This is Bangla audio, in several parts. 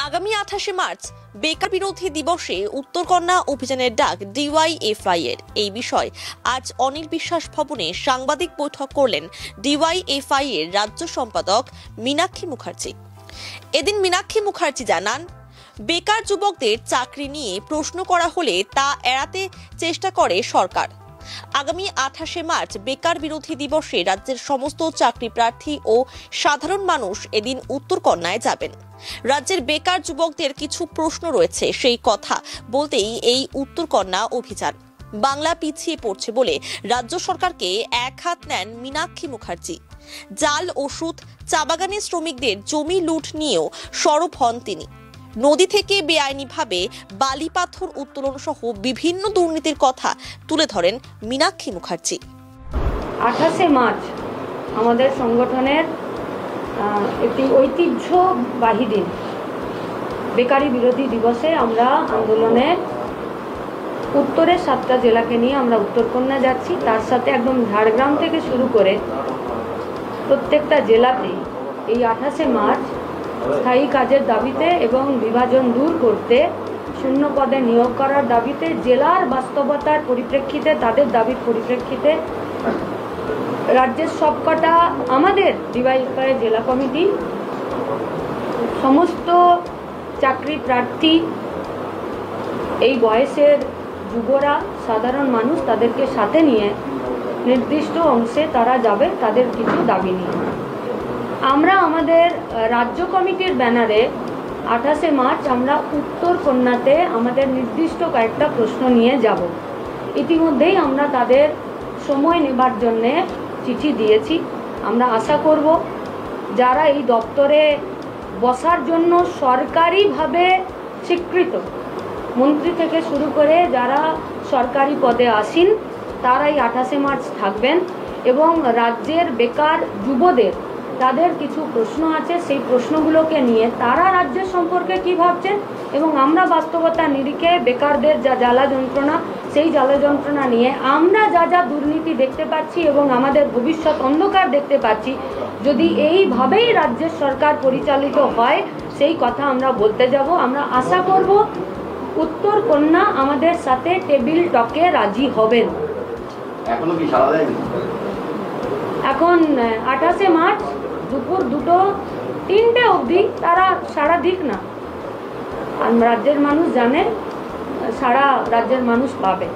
আগামী 28শে মার্চ বেকার বিরোধী দিবসে উত্তরকন্যা অভিযানের ডাক ডিওয়াইএফআই এর। এই বিষয় আজ অনিল বিশ্বাস ভবনে সাংবাদিক বৈঠক করলেন ডিওয়াইএফআই এর রাজ্য সম্পাদক মীনাক্ষী মুখার্জি। এদিন মীনাক্ষী মুখার্জি জানান, বেকার যুবকদের চাকরি নিয়ে প্রশ্ন করা হলে তা এড়াতে চেষ্টা করে সরকার। আগামী 28শে মার্চ বেকার বিরোধী দিবসে রাজ্যের সমস্ত চাকরি প্রার্থী ও সাধারণ মানুষ এদিন উত্তরকন্যায় যাবেন। রাজ্যের বেকার যুবকদের কিছু প্রশ্ন রয়েছে, সেই কথা বলতেই এই উত্তরকন্যা অভিযান। বাংলা পিছিয়ে পড়ছে বলে রাজ্য সরকারকে এক হাত নেন মীনাক্ষী মুখার্জি। জাল ওষুধ, চা বাগানের শ্রমিকদের জমি লুট নিয়েও সরব হন তিনি। নদী থেকে বেআইনিভাবে বালি পাথর উত্তোলন সহ বিভিন্ন দুর্নীতির কথা তুলে ধরেন মীনাক্ষী মুখার্জি। 28শে মার্চ আমাদের সংগঠনের একটি ঐতিহ্যবাহী দিন। বেকারি বিরোধী দিবসে আমরা আন্দোলনে উত্তরের 7টা জেলাকে নিয়ে আমরা উত্তরকন্যা যাচ্ছি। তার সাথে একদম ঝাড়গ্রাম থেকে শুরু করে প্রত্যেকটা জেলাতেই এই 28শে মার্চ স্থায়ী কাজের দাবিতে এবং বিভাজন দূর করতে, শূন্য পদে নিয়োগ করার দাবিতে, জেলার বাস্তবতার পরিপ্রেক্ষিতে, তাদের দাবির পরিপ্রেক্ষিতে রাজ্যের সবকটা আমাদের ডিওয়াইএফআই জেলা কমিটি, সমস্ত চাকরি প্রার্থী, এই বয়সের যুবরা, সাধারণ মানুষ, তাদেরকে সাথে নিয়ে নির্দিষ্ট অংশে তারা যাবে তাদের কিছু দাবি নিয়ে। আমরা আমাদের রাজ্য কমিটির ব্যানারে 28শে মার্চ আমরা উত্তরকন্যাতে আমাদের নির্দিষ্ট কয়েকটা প্রশ্ন নিয়ে যাব। ইতিমধ্যেই আমরা তাদের সময় নেবার জন্যে চিঠি দিয়েছি। আমরা আশা করব যারা এই দপ্তরে বসার জন্য সরকারিভাবে স্বীকৃত, মন্ত্রী থেকে শুরু করে যারা সরকারি পদে আসীন, তারাই 28শে মার্চ থাকবেন। এবং রাজ্যের বেকার যুবদের তাদের কিছু প্রশ্ন আছে, সেই প্রশ্নগুলোকে নিয়ে তারা রাজ্যের সম্পর্কে কি ভাবছেন এবং আমরা বাস্তবতা নিরিখে বেকারদের যা জ্বালা যন্ত্রণা, সেই জ্বালা যন্ত্রণা নিয়ে আমরা যা যা দুর্নীতি দেখতে পাচ্ছি এবং আমাদের ভবিষ্যৎ অন্ধকার দেখতে পাচ্ছি, যদি এইভাবেই রাজ্যের সরকার পরিচালিত হয় সেই কথা আমরা বলতে যাব। আমরা আশা করব উত্তরকন্যা আমাদের সাথে টেবিল টকে রাজি হবেন। এখন 28শে মার্চ দুপুর 2-3টে অবধি তারা সারা দিক না, রাজ্যের মানুষ জানে, সারা রাজ্যের মানুষ পাবে।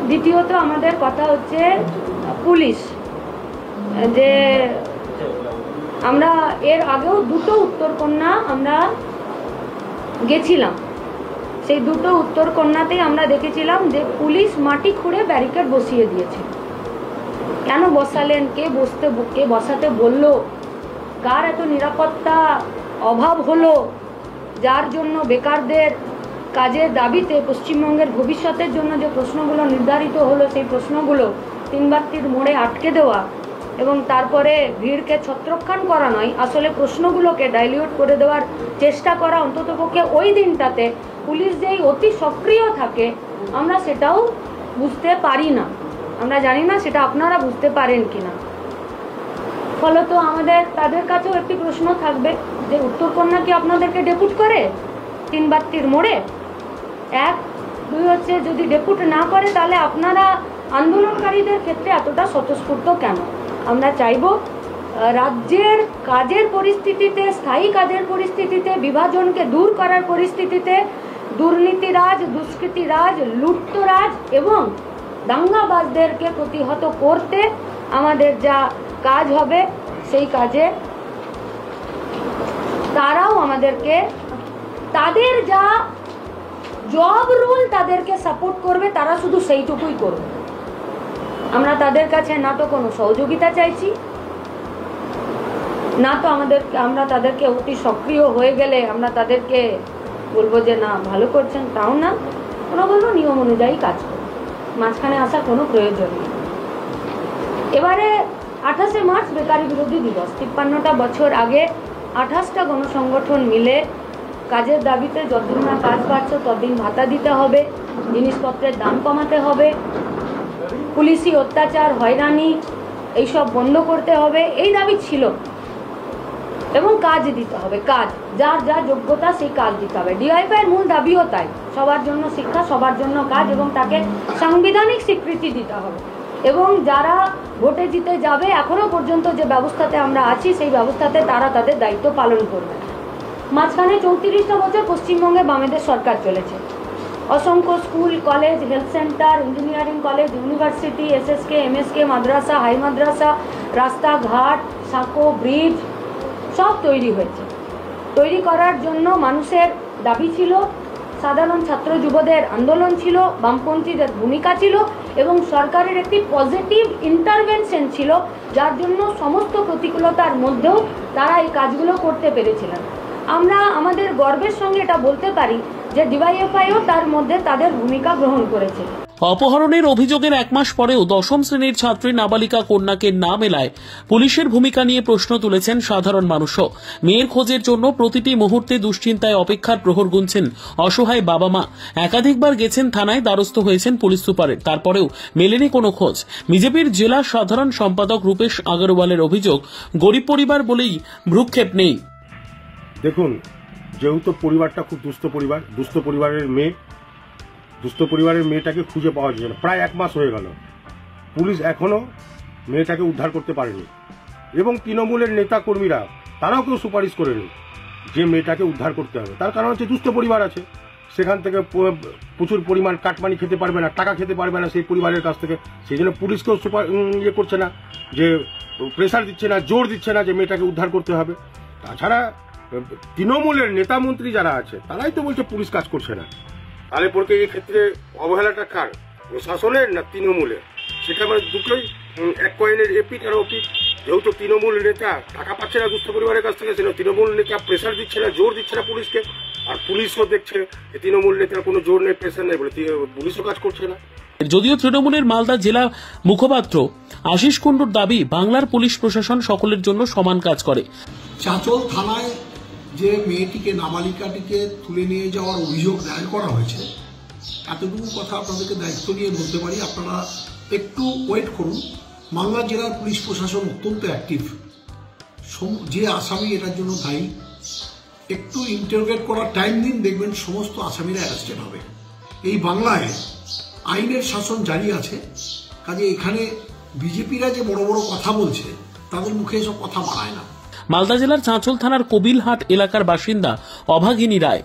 দ্বিতীয়ত আমাদের কথা হচ্ছে পুলিশ, যে আমরা এর আগেও 2টো উত্তরকন্যা আমরা গেছিলাম। সেই 2টো উত্তরকন্যাতেই আমরা দেখেছিলাম যে পুলিশ মাটি খুঁড়ে ব্যারিকেড বসিয়ে দিয়েছে। কেন বসালেন, কে বসাতে বলল, কার এত নিরাপত্তা অভাব হলো, যার জন্য বেকারদের কাজের দাবিতে পশ্চিমবঙ্গের ভবিষ্যতের জন্য যে প্রশ্নগুলো নির্ধারিত হলো, সেই প্রশ্নগুলো তিনবাত্তির মোড়ে আটকে দেওয়া এবং তারপরে ভিড়কে ছত্রখান করা নয়, আসলে প্রশ্নগুলোকে ডাইলিউট করে দেওয়ার চেষ্টা করা। অন্ততপক্ষে ওই দিনটাতে পুলিশ যেই অতি সক্রিয় থাকে আমরা সেটাও বুঝতে পারি না। আমরা জানি না সেটা আপনারা বুঝতে পারেন কিনা। ফলত আমাদের তাদের কাছেও একটি প্রশ্ন থাকবে যে উত্তরকন্যা কি আপনাদেরকে ডেপুট করে তিনবাত্তির মোড়ে? 1, 2 হচ্ছে, যদি ডেপুট না করে তাহলে আপনারা আন্দোলনকারীদের ক্ষেত্রে এতটা স্বতঃস্ফূর্ত কেন? আমরা চাইব রাজ্যের কাজের পরিস্থিতিতে, স্থায়ী কাজের পরিস্থিতিতে, বিভাজনকে দূর করার পরিস্থিতিতে, দুর্নীতিরাজ, দুষ্কৃতিরাজ, লুটতরাজ এবং দাঙ্গাবাজদেরকে প্রতিহত করতে আমাদের যা কাজ হবে, সেই কাজে তারাও আমাদেরকে তাদের যা জব রোল তাদেরকে সাপোর্ট করবে, তারা শুধু সেইটুকুই করবে। আমরা তাদের কাছে না তো কোনো সহযোগিতা চাইছি, না তো আমরা তাদেরকে অতি সক্রিয় হয়ে গেলে আমরা তাদেরকে বলবো যে না ভালো করছেন, তাও না। ওরা বলবো নিয়ম অনুযায়ী কাজ করবে, মাঝখানে আসার কোনো প্রয়োজন নেই। এবারে 28শে মার্চ বেকারি বিরোধী দিবস। 53টা বছর আগে 28টা গণসংগঠন মিলে কাজের দাবিতে যতদিন না কাজ পাচ্ছে ততদিন ভাতা দিতে হবে, জিনিসপত্রের দাম কমাতে হবে, পুলিশি অত্যাচার, হয়রানি এইসব বন্ধ করতে হবে, এই দাবি ছিল। এবং কাজ দিতে হবে, কাজ যার যা যোগ্যতা সেই কাজ দিতে হবে। ডিওয়াইএফআই এর মূল দাবিও তাই, সবার জন্য শিক্ষা, সবার জন্য কাজ, এবং তাকে সাংবিধানিক স্বীকৃতি দিতে হবে। এবং যারা ভোটে জিতে যাবে, এখনো পর্যন্ত যে ব্যবস্থাতে আমরা আছি সেই ব্যবস্থাতে তারা তাদের দায়িত্ব পালন করবে। মাঝখানে 34টা বছর পশ্চিমবঙ্গে বামেদের সরকার চলেছে। অসংখ্য school, college, health centre, engineering college, university, SSK, MSK, মাদ্রাসা, হাই মাদ্রাসা, রাস্তাঘাট, সাঁকো, ব্রিজ সব তৈরি হয়েছে। তৈরি করার জন্য মানুষের দাবি ছিল, সাধারণ ছাত্র যুবদের আন্দোলন ছিল, বামপন্থীদের ভূমিকা ছিল, এবং সরকারের একটি পজিটিভ ইন্টারভেনশন ছিল, যার জন্য সমস্ত প্রতিকূলতার মধ্যেও তারা এই কাজগুলো করতে পেরেছিলেন। আমরা আমাদের গর্বের সঙ্গে এটা বলতে পারি যে ডিওয়াইএফআইও তার মধ্যে তাদের ভূমিকা গ্রহণ করেছে। অপহরণের অভিযোগের এক মাস পরেও দশম শ্রেণীর ছাত্রী নাবালিকা কন্যাকে না মেলায় পুলিশের ভূমিকা নিয়ে প্রশ্ন তুলেছেন সাধারণ মানুষও। মেয়ের খোঁজের জন্য প্রতিটি মুহূর্তে দুশ্চিন্তায় অপেক্ষার প্রহর গুনছেন অসহায় বাবা মা। একাধিকবার গেছেন থানায়, দ্বারস্থ হয়েছেন পুলিশ সুপারের, তারপরেও মেলেনি কোনো খোঁজ। বিজেপির জেলা সাধারণ সম্পাদক রূপেশ আগরওয়ালের অভিযোগ, গরিব পরিবার বলেই ভ্রুক্ষেপ নেই। দেখুন, যেহেতু পরিবারটা খুব দুস্থ পরিবার, দুস্থ পরিবারের মেয়েটাকে খুঁজে পাওয়া যায় না। প্রায় 1 মাস হয়ে গেল, পুলিশ এখনো মেয়েটাকে উদ্ধার করতে পারেনি, এবং তৃণমূলের নেতা কর্মীরা তারাও কেউ সুপারিশ করেনি যে মেয়েটাকে উদ্ধার করতে হবে। তার কারণ হচ্ছে দুস্থ পরিবার আছে, সেখান থেকে প্রচুর পরিমাণ কাটমানি খেতে পারবে না, টাকা খেতে পারবে না সেই পরিবারের কাছ থেকে। সেই জন্য পুলিশকেও করছে না, যে প্রেসার দিচ্ছে না, জোর দিচ্ছে না যে মেয়েটাকে উদ্ধার করতে হবে। তাছাড়া তৃণমূলের নেতা মন্ত্রী যারা আছে তারাই তো বলছে পুলিশ কাজ করছে না। তাহলে পরে এই ক্ষেত্রে অবহেলাটা কার, প্রশাসনের না তৃণমূলের? সেটা মানে দুটোই এক কয়েনের এপিঠ আর ওপিঠ। যেহেতু তৃণমূল নেতা টাকা পাচ্ছে না দুস্থ পরিবারের কাছ থেকে, সেটা তৃণমূল নেতা প্রেসার দিচ্ছে না, জোর দিচ্ছে না পুলিশকে, আর পুলিশও দেখছে তৃণমূল নেতার কোনো জোর নেই, প্রেসার নেই বলে পুলিশও কাজ করছে না। যদিও তৃণমূলের মালদা জেলা মুখপাত্র আশিস কুণ্ডুর দাবি, বাংলার পুলিশ প্রশাসন সকলের জন্য সমান কাজ করে। চাঁচল থানায় যে মেয়েটিকে, নাবালিকাটিকে তুলে নিয়ে যাওয়ার অভিযোগ দায়ের করা হয়েছে, এতটুকু কথা আপনাদেরকে দায়িত্ব নিয়ে বলতে পারি, আপনারা একটু ওয়েট করুন। মালদা জেলার পুলিশ প্রশাসন অত্যন্ত অ্যাক্টিভ। যে আসামি এটার জন্য দায়ী, একটু ইন্টারোগেট করার টাইম দিন, দেখবেন সমস্ত আসামিরা অ্যারেস্টেড হবে। এই বাংলায় আইনের শাসন জারি আছে, কাজে এখানে বিজেপিরা যে বড় বড় কথা বলছে তাদের মুখে এসব কথা মানায় না। মালদা জেলার চাঁচল থানার কবিলহাট এলাকার বাসিন্দা অভাগিনী রায়,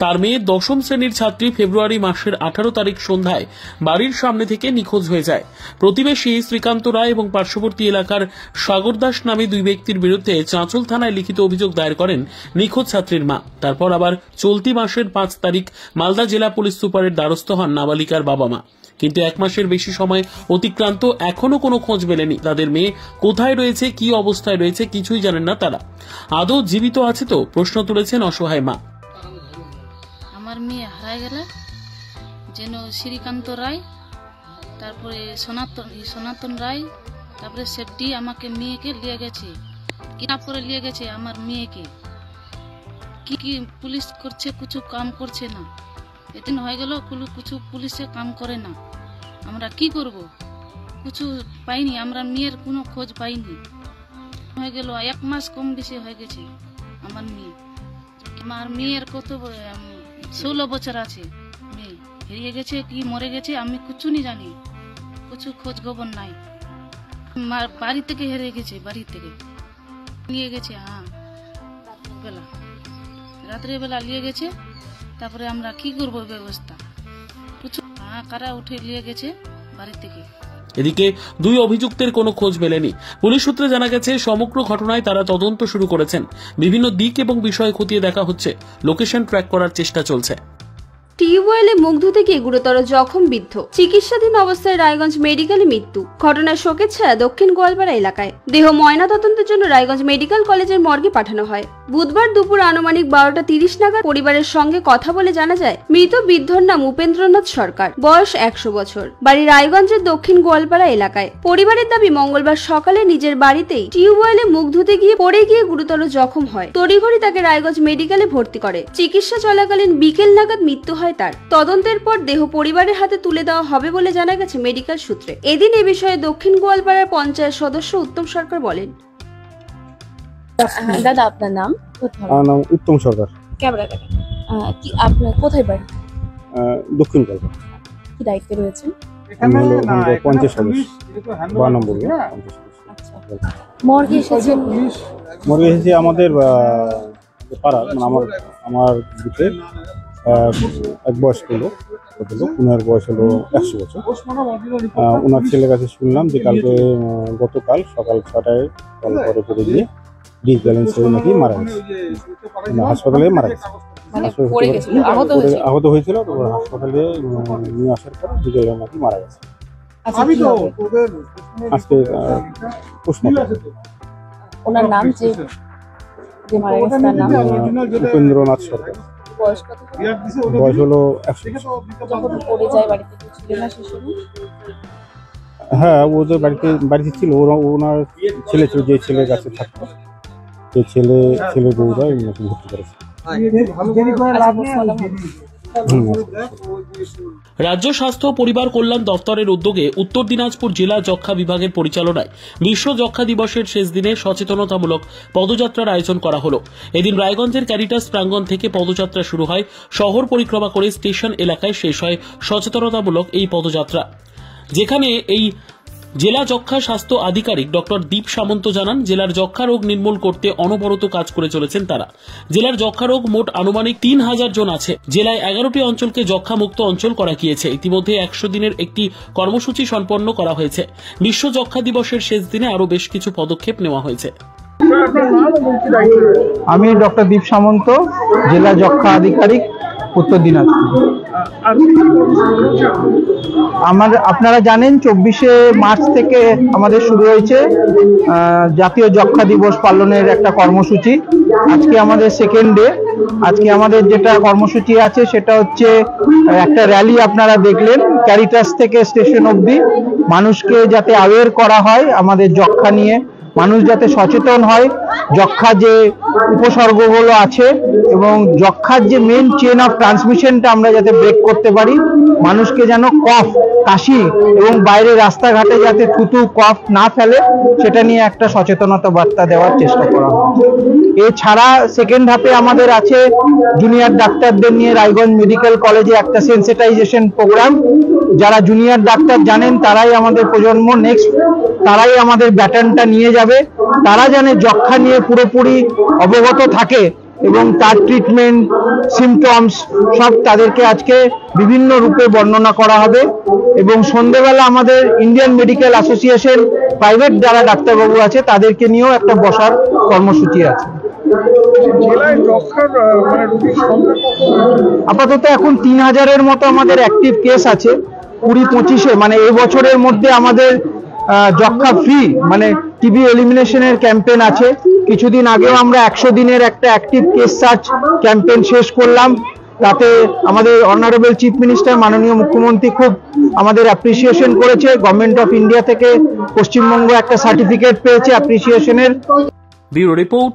তার মেয়ে দশম শ্রেণীর ছাত্রী ফেব্রুয়ারি মাসের 18 তারিখ সন্ধ্যায় বাড়ির সামনে থেকে নিখোঁজ হয়ে যায়। প্রতিবেশী শ্রীকান্ত রায় এবং পার্শ্ববর্তী এলাকার সাগর দাস নামে 2 ব্যক্তির বিরুদ্ধে চাঁচল থানায় লিখিত অভিযোগ দায়ের করেন নিখোঁজ ছাত্রীর মা। তারপর আবার চলতি মাসের 5 তারিখ মালদা জেলা পুলিশ সুপারের দ্বারস্থ হন নাবালিকার বাবা মা। কিন্তু 1 মাসের বেশি সময় অতিক্রান্ত, এখনো কোনো খোঁজ মেলেনি। তাদের মেয়ে কোথায় রয়েছে, কি অবস্থায় রয়েছে কিছুই জানেন না তারা। আদৌ জীবিত আছে তো, প্রশ্ন তুলেছেন অসহায় মা। আমার মেয়ে হারাই গেলে যেন শ্রীকান্ত রায়, তারপরে সনাতন রায়, তারপরে সেফটি আমাকে মেয়েকে নিয়ে গেছে, কিডন্যাপ করে নিয়ে গেছে আমার মেয়েকে। কি কি পুলিশ করছে, কিছু কাম করছে না। এদিন হয়ে গেল, কিছু পুলিশে কাম করে না। আমরা কি করব? কিছু পাইনি, আমরা মেয়ের কোনো খোঁজ পাইনি। হয়ে গেল 1 মাস কম বেশি হয়ে গেছে আমার মেয়ে। আমার মেয়ের কত 16 বছর আছে, মেয়ে হারিয়ে গেছে কি মরে গেছে আমি কিছু নি জানি, কিছু খোঁজ খবর নাই। বাড়ি থেকে হেরিয়ে গেছে, বাড়ি থেকে নিয়ে গেছে। হ্যাঁ, রাত্রে বেলা নিয়ে গেছে। তারপরে আমরা কি করবো ব্যবস্থা, কিছু কারা উঠে নিয়ে গেছে বাড়ি থেকে। এদিকে 2 অভিযুক্তের কোনো খোঁজ মেলেনি। পুলিশ সূত্রে জানা গেছে, সমগ্র ঘটনায় তারা তদন্ত শুরু করেছেন। বিভিন্ন দিক এবং বিষয় খতিয়ে দেখা হচ্ছে, লোকেশন ট্র্যাক করার চেষ্টা চলছে। টিউবওয়েলে মুখ ধুতে গিয়ে গুরুতর জখম বৃদ্ধ, চিকিৎসাধীন অবস্থায় রায়গঞ্জ মেডিকেলে মৃত্যু। ঘটনার শোকের ছায়া দক্ষিণ গোয়ালপাড়া এলাকায়। দেহ ময়না তদন্তের জন্য রায়গঞ্জ মেডিকেল কলেজের মর্গে পাঠানো হয়। বুধবার দুপুর আনুমানিক 12:30 নাগাদ পরিবারের সঙ্গে কথা বলে জানা যায়, মৃত বৃদ্ধর নাম উপেন্দ্রনাথ সরকার, বয়স 100 বছর, বাড়ি রায়গঞ্জের দক্ষিণ গোয়ালপাড়া এলাকায়। পরিবারের দাবি, মঙ্গলবার সকালে নিজের বাড়িতেই টিউবওয়েলে মুখ ধুতে গিয়ে পড়ে গিয়ে গুরুতর জখম হয়। তড়িঘড়ি তাকে রায়গঞ্জ মেডিকেলে ভর্তি করে। চিকিৎসা চলাকালীন বিকেল নাগাদ মৃত্যু হয় তার। তদন্তের পর দেহ পরিবারের হাতে তুলে দেওয়া হবে বলে জানা গেছে মেডিকেল সূত্রে। এদিন এ বিষয়ে দক্ষিণ গোয়ালপাড়ার পঞ্চায়েত সদস্য উত্তম সরকার বলেন, দাদা আপনার নাম? কোথায়? আমার নাম উত্তম সরকার। ক্যামেরা দেখেন। কি আপনার কোথায় বাড়ি? দক্ষিণ কলকাতা। কি দায়িত্বে রয়েছেন? আমি হলো পঞ্চায়েত সদস্য, 52 নম্বর পঞ্চায়েত সদস্য। আচ্ছা, মর্গে এসেছেন? মর্গে এসেছে আমাদের পাড়া, মানে আমার বুথে এক বয়স্ক লোক, ওনার বয়স হলো 100 বছর। ওনার ছেলের কাছে শুনলাম যে গতকাল সকাল 6টায় কল করে গিয়ে ডিসব্যালেন্স হয়ে নাকি মারা গেছে, হাসপাতালে মারা গেছে। আহত হয়েছিল, তো হাসপাতালে নিয়ে আসার পর বিজয় নাকি মারা গেছে। আজকে ওনার নাম যে মারা গেছে তার নাম? উপেন্দ্রনাথ সরকার। বয়স হলো 100। যখন পড়ে যায় বাড়িতে ছিলেন না সেই সময়? হ্যাঁ, ওদের বাড়িতে ছিল। ওনার ছেলে ছিল, যে ছেলের কাছে থাকতো, সেই ছেলে বউরা ওনাকে ভর্তি করেছে। রাজ্য স্বাস্থ্য ও পরিবার কল্যাণ দফতরের উদ্যোগে উত্তর দিনাজপুর জেলা যক্ষ্মা বিভাগের পরিচালনায় বিশ্ব যক্ষ্মা দিবসের শেষ দিনে সচেতনতামূলক পদযাত্রার আয়োজন করা হলো। এদিন রায়গঞ্জের ক্যারিটাস প্রাঙ্গণ থেকে পদযাত্রা শুরু হয়। শহর পরিক্রমা করে স্টেশন এলাকায় শেষ হয় সচেতনতামূলক এই পদযাত্রা, যেখানে এই জেলা যক্ষ্মা স্বাস্থ্য আধিকারিক ডক্টর দীপ সামন্ত জানান, জেলার যক্ষ্মা রোগ নির্মূল করতে অনবরত কাজ করে চলেছেন তারা। জেলার যক্ষ্মা রোগ মোট আনুমানিক 3000 জন আছে। জেলায় 11টি অঞ্চলকে যক্ষ্মা মুক্ত অঞ্চল করা গিয়েছে। ইতিমধ্যে 100 দিনের একটি কর্মসূচি সম্পন্ন করা হয়েছে। বিশ্ব যক্ষ্মা দিবসের শেষ দিনে আরও বেশ কিছু পদক্ষেপ নেওয়া হয়েছে। আমি ডক্টর দীপ সামন্ত, জেলা যক্ষ্মা আধিকারিক, উত্তর দিনাজপুর। আপনারা জানেন 24শে মার্চ থেকে আমাদের শুরু হয়েছে জাতীয় যক্ষ্মা দিবস পালনের একটা কর্মসূচি। আজকে আমাদের সেকেন্ড ডে। আজকে আমাদের যেটা কর্মসূচি আছে সেটা হচ্ছে একটা র্যালি। আপনারা দেখলেন ক্যারিটাস থেকে স্টেশন অবধি মানুষকে যাতে অ্যাওয়্যার করা হয় আমাদের যক্ষ্মা নিয়ে, মানুষ যাতে সচেতন হয়, যক্ষ্মা যে উপসর্গগুলো আছে এবং যক্ষ্মার যে মেন চেন অফ ট্রান্সমিশনটা আমরা যাতে ব্রেক করতে পারি, মানুষকে যেন কফ, কাশি এবং বাইরে রাস্তাঘাটে যাতে থুতু কফ না ফেলে, সেটা নিয়ে একটা সচেতনতা বার্তা দেওয়ার চেষ্টা করা হয়। এছাড়া সেকেন্ড হাফে আমাদের আছে জুনিয়র ডাক্তারদের নিয়ে রায়গঞ্জ মেডিকেল কলেজে একটা সেন্সিটাইজেশন প্রোগ্রাম। যারা জুনিয়র ডাক্তার জানেন তারাই আমাদের প্রজন্ম, নেক্সট তারাই আমাদের ব্যাটনটা নিয়ে যাবে। তারা যেন যক্ষ্মা নিয়ে পুরোপুরি অবগত থাকে এবং তার ট্রিটমেন্ট, সিমটমস সব তাদেরকে আজকে বিভিন্ন রূপে বর্ণনা করা হবে। এবং সন্ধ্যেবেলা আমাদের ইন্ডিয়ান মেডিকেল অ্যাসোসিয়েশন, প্রাইভেট যারা ডাক্তারবাবু আছে তাদেরকে নিয়েও একটা বসার কর্মসূচি আছে। আপাতত এখন 3000-এর মতো আমাদের অ্যাক্টিভ কেস আছে। 20-25-এ মানে এই বছরের মধ্যে আমাদের যক্ষ্মা ফ্রি মানে টিবি এলিমিনেশনের ক্যাম্পেইন আছে। কিছুদিন আগেও আমরা 100 দিনের একটা অ্যাক্টিভ কেস সার্চ ক্যাম্পেইন শেষ করলাম। তাতে আমাদের অনারেবল চিফ মিনিস্টার মাননীয় মুখ্যমন্ত্রী খুব আমাদের অ্যাপ্রিসিয়েশন করেছে। গভর্নমেন্ট অফ ইন্ডিয়া থেকে পশ্চিমবঙ্গ একটা সার্টিফিকেট পেয়েছে অ্যাপ্রিসিয়েশনের। Bureau report.